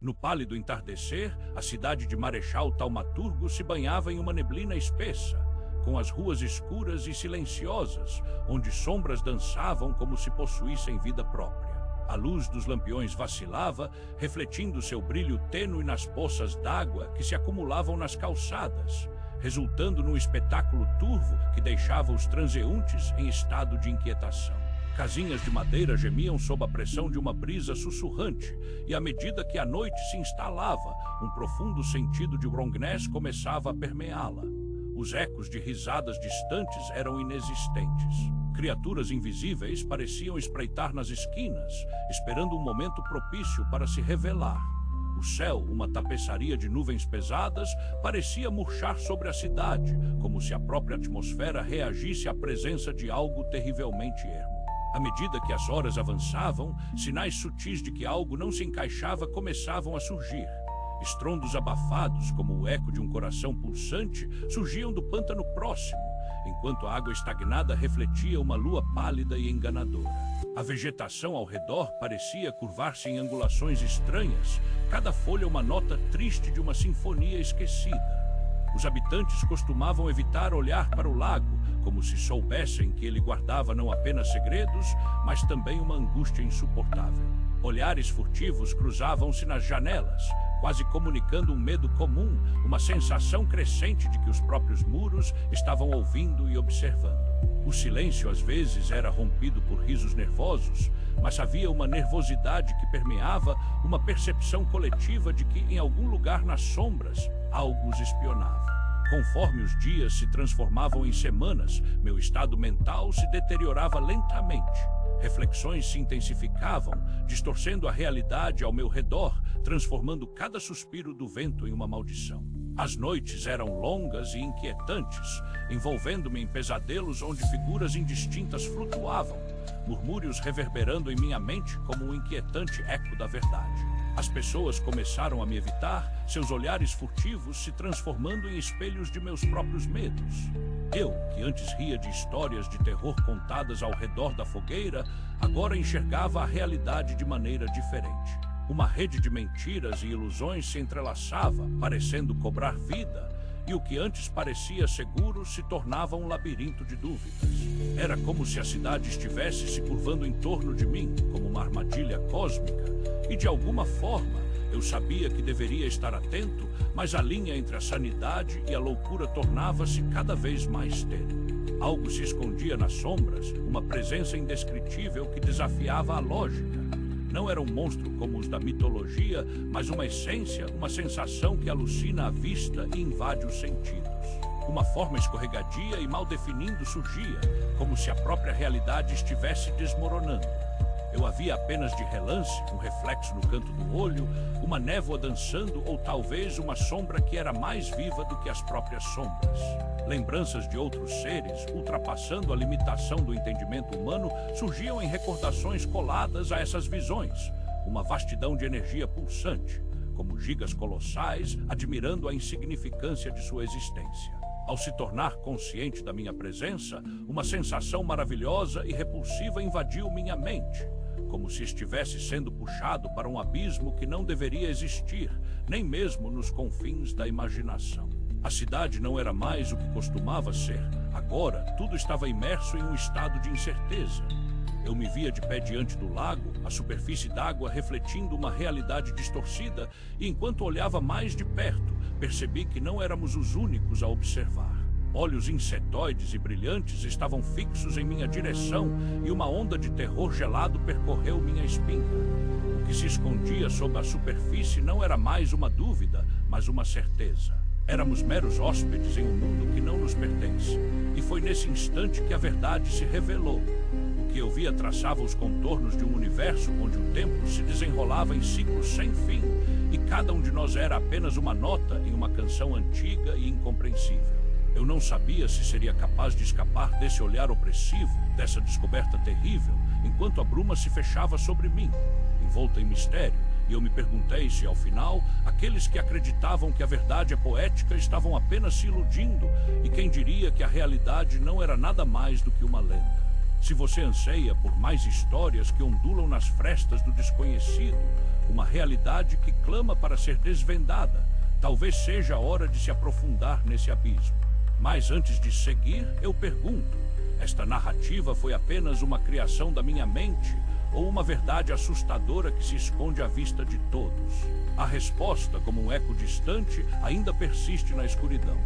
No pálido entardecer, a cidade de Marechal Taumaturgo se banhava em uma neblina espessa, com as ruas escuras e silenciosas, onde sombras dançavam como se possuíssem vida própria. A luz dos lampiões vacilava, refletindo seu brilho tênue nas poças d'água que se acumulavam nas calçadas, resultando num espetáculo turvo que deixava os transeuntes em estado de inquietação. Casinhas de madeira gemiam sob a pressão de uma brisa sussurrante, e à medida que a noite se instalava, um profundo sentido de rongnés começava a permeá-la. Os ecos de risadas distantes eram inexistentes. Criaturas invisíveis pareciam espreitar nas esquinas, esperando um momento propício para se revelar. O céu, uma tapeçaria de nuvens pesadas, parecia murchar sobre a cidade, como se a própria atmosfera reagisse à presença de algo terrivelmente ermo. À medida que as horas avançavam, sinais sutis de que algo não se encaixava começavam a surgir. Estrondos abafados, como o eco de um coração pulsante, surgiam do pântano próximo, enquanto a água estagnada refletia uma lua pálida e enganadora. A vegetação ao redor parecia curvar-se em angulações estranhas, cada folha uma nota triste de uma sinfonia esquecida. Os habitantes costumavam evitar olhar para o lago, como se soubessem que ele guardava não apenas segredos, mas também uma angústia insuportável. Olhares furtivos cruzavam-se nas janelas, quase comunicando um medo comum, uma sensação crescente de que os próprios muros estavam ouvindo e observando. O silêncio às vezes era rompido por risos nervosos, mas havia uma nervosidade que permeava uma percepção coletiva de que em algum lugar nas sombras algo os espionava. Conforme os dias se transformavam em semanas, meu estado mental se deteriorava lentamente. Reflexões se intensificavam, distorcendo a realidade ao meu redor, transformando cada suspiro do vento em uma maldição. As noites eram longas e inquietantes, envolvendo-me em pesadelos onde figuras indistintas flutuavam, murmúrios reverberando em minha mente como um inquietante eco da verdade. As pessoas começaram a me evitar, seus olhares furtivos se transformando em espelhos de meus próprios medos. Eu, que antes ria de histórias de terror contadas ao redor da fogueira, agora enxergava a realidade de maneira diferente. Uma rede de mentiras e ilusões se entrelaçava, parecendo cobrar vida, e o que antes parecia seguro se tornava um labirinto de dúvidas. Era como se a cidade estivesse se curvando em torno de mim, como uma armadilha cósmica, e de alguma forma eu sabia que deveria estar atento, mas a linha entre a sanidade e a loucura tornava-se cada vez mais tênue. Algo se escondia nas sombras, uma presença indescritível que desafiava a lógica. Não era um monstro como os da mitologia, mas uma essência, uma sensação que alucina a vista e invade os sentidos. Uma forma escorregadia e mal definindo surgia, como se a própria realidade estivesse desmoronando. Eu a via apenas de relance, um reflexo no canto do olho, uma névoa dançando ou talvez uma sombra que era mais viva do que as próprias sombras. Lembranças de outros seres, ultrapassando a limitação do entendimento humano, surgiam em recordações coladas a essas visões, uma vastidão de energia pulsante, como gigas colossais, admirando a insignificância de sua existência. Ao se tornar consciente da minha presença, uma sensação maravilhosa e repulsiva invadiu minha mente, como se estivesse sendo puxado para um abismo que não deveria existir, nem mesmo nos confins da imaginação. A cidade não era mais o que costumava ser. Agora, tudo estava imerso em um estado de incerteza. Eu me via de pé diante do lago, a superfície d'água refletindo uma realidade distorcida, e enquanto olhava mais de perto, percebi que não éramos os únicos a observar. Olhos insetoides e brilhantes estavam fixos em minha direção e uma onda de terror gelado percorreu minha espinha. O que se escondia sob a superfície não era mais uma dúvida, mas uma certeza. Éramos meros hóspedes em um mundo que não nos pertence. E foi nesse instante que a verdade se revelou. O que eu via traçava os contornos de um universo onde o tempo se desenrolava em ciclos sem fim, e cada um de nós era apenas uma nota em uma canção antiga e incompreensível. Eu não sabia se seria capaz de escapar desse olhar opressivo, dessa descoberta terrível, enquanto a bruma se fechava sobre mim, envolta em mistério, e eu me perguntei se, ao final, aqueles que acreditavam que a verdade é poética estavam apenas se iludindo, e quem diria que a realidade não era nada mais do que uma lenda. Se você anseia por mais histórias que ondulam nas frestas do desconhecido, uma realidade que clama para ser desvendada. Talvez seja a hora de se aprofundar nesse abismo. Mas antes de seguir, eu pergunto: esta narrativa foi apenas uma criação da minha mente ou uma verdade assustadora que se esconde à vista de todos? A resposta, como um eco distante, ainda persiste na escuridão.